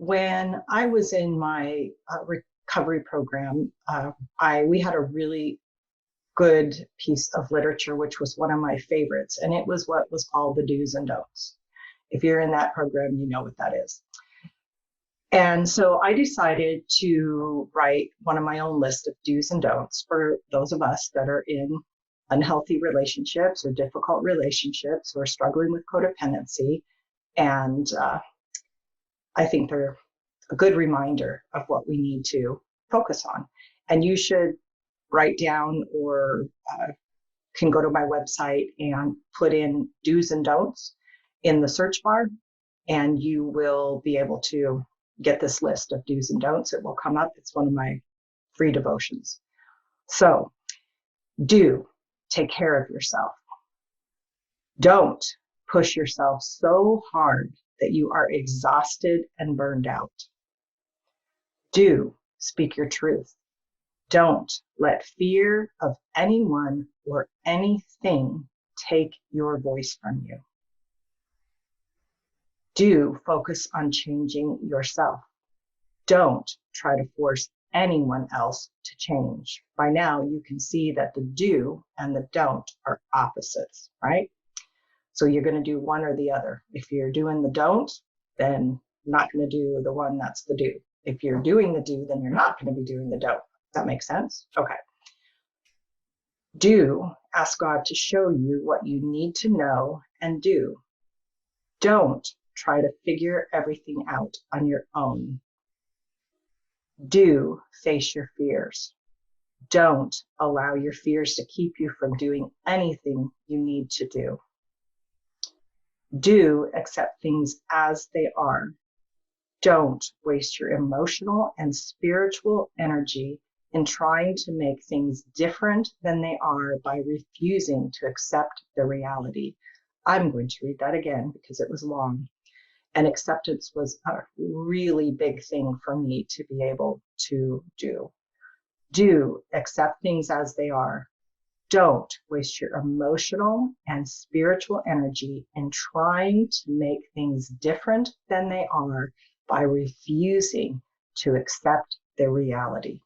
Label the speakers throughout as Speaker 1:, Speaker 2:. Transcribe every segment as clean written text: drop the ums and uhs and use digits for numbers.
Speaker 1: when I was in my recovery program, we had a really good piece of literature, which was one of my favorites, and it was what was called the do's and don'ts. If you're in that program, you know what that is. And so I decided to write one of my own list of do's and don'ts for those of us that are in unhealthy relationships or difficult relationships or struggling with codependency. And I think they're a good reminder of what we need to focus on. And you should write down or can go to my website and put in do's and don'ts in the search bar, and you will be able to get this list of do's and don'ts. It will come up. It's one of my free devotions. So, do take care of yourself. Don't push yourself so hard that you are exhausted and burned out. Do speak your truth. Don't let fear of anyone or anything take your voice from you. Do focus on changing yourself. Don't try to force anyone else to change. By now, you can see that the do and the don't are opposites, right? So you're going to do one or the other. If you're doing the don't, then you're not going to do the one that's the do. If you're doing the do, then you're not going to be doing the don't. That makes sense? Okay. Do ask God to show you what you need to know and do. Don't try to figure everything out on your own. Do face your fears. Don't allow your fears to keep you from doing anything you need to do. Do accept things as they are. Don't waste your emotional and spiritual energy in trying to make things different than they are by refusing to accept the reality. I'm going to read that again because it was long. And acceptance was a really big thing for me to be able to do. Do accept things as they are. Don't waste your emotional and spiritual energy in trying to make things different than they are by refusing to accept the reality.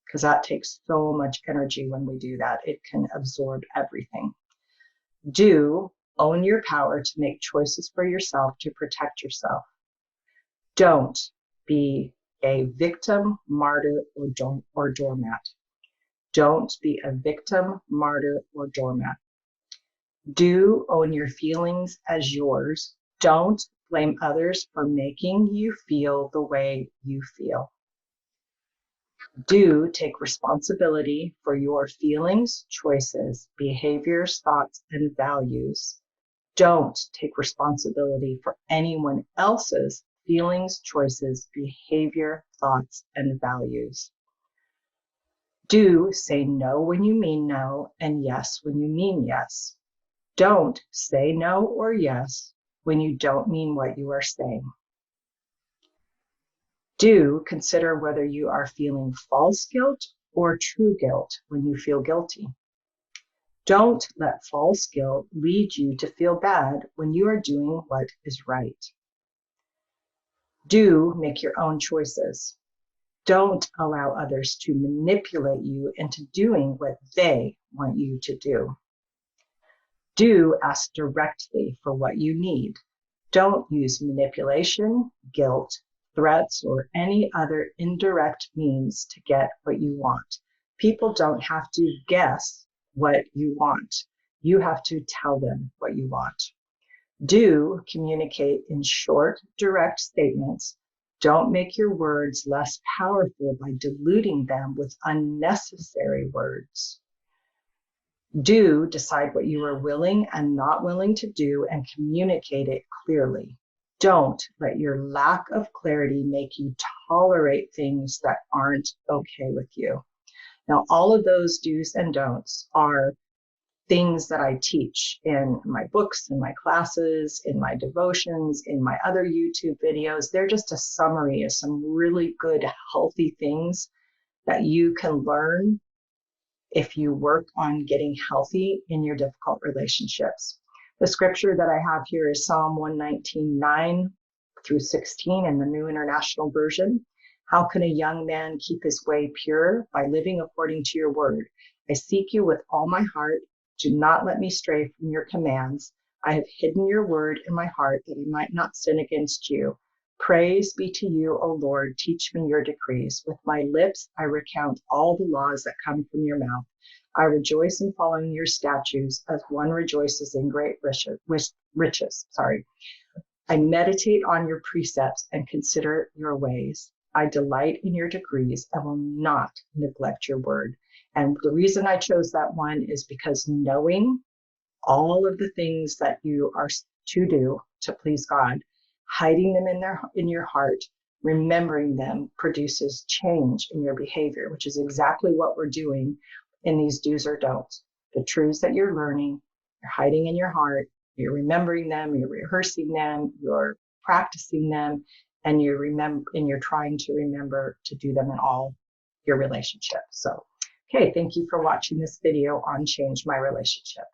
Speaker 1: Because that takes so much energy when we do that. It can absorb everything. Do own your power to make choices for yourself to protect yourself. Don't be a victim, martyr, or doormat. Don't be a victim, martyr, or doormat. Do own your feelings as yours. Don't blame others for making you feel the way you feel. Do take responsibility for your feelings, choices, behaviors, thoughts, and values. Don't take responsibility for anyone else's feelings, choices, behavior, thoughts, and values. Do say no when you mean no and yes when you mean yes. Don't say no or yes when you don't mean what you are saying. Do consider whether you are feeling false guilt or true guilt when you feel guilty. Don't let false guilt lead you to feel bad when you are doing what is right. Do make your own choices. Don't allow others to manipulate you into doing what they want you to do. Do ask directly for what you need. Don't use manipulation, guilt, threats, or any other indirect means to get what you want. People don't have to guess what you want. You have to tell them what you want. Do communicate in short, direct statements. Don't make your words less powerful by diluting them with unnecessary words. Do decide what you are willing and not willing to do and communicate it clearly. Don't let your lack of clarity make you tolerate things that aren't okay with you. Now, all of those do's and don'ts are things that I teach in my books, in my classes, in my devotions, in my other YouTube videos. They're just a summary of some really good, healthy things that you can learn if you work on getting healthy in your difficult relationships. The scripture that I have here is Psalm 119:9. through 16 in the New International Version. How can a young man keep his way pure? By living according to your word. I seek you with all my heart. Do not let me stray from your commands. I have hidden your word in my heart that I might not sin against you. Praise be to you, O Lord. Teach me your decrees. With my lips, I recount all the laws that come from your mouth. I rejoice in following your statutes as one rejoices in great riches. I meditate on your precepts and consider your ways. I delight in your decrees and will not neglect your word. And the reason I chose that one is because knowing all of the things that you are to do to please God, hiding them in your heart, remembering them produces change in your behavior, which is exactly what we're doing in these do's or don'ts. The truths that you're learning, you're hiding in your heart, you're remembering them, you're rehearsing them, you're practicing them, and you're trying to remember to do them in all your relationships. So, okay, thank you for watching this video on Change My Relationship.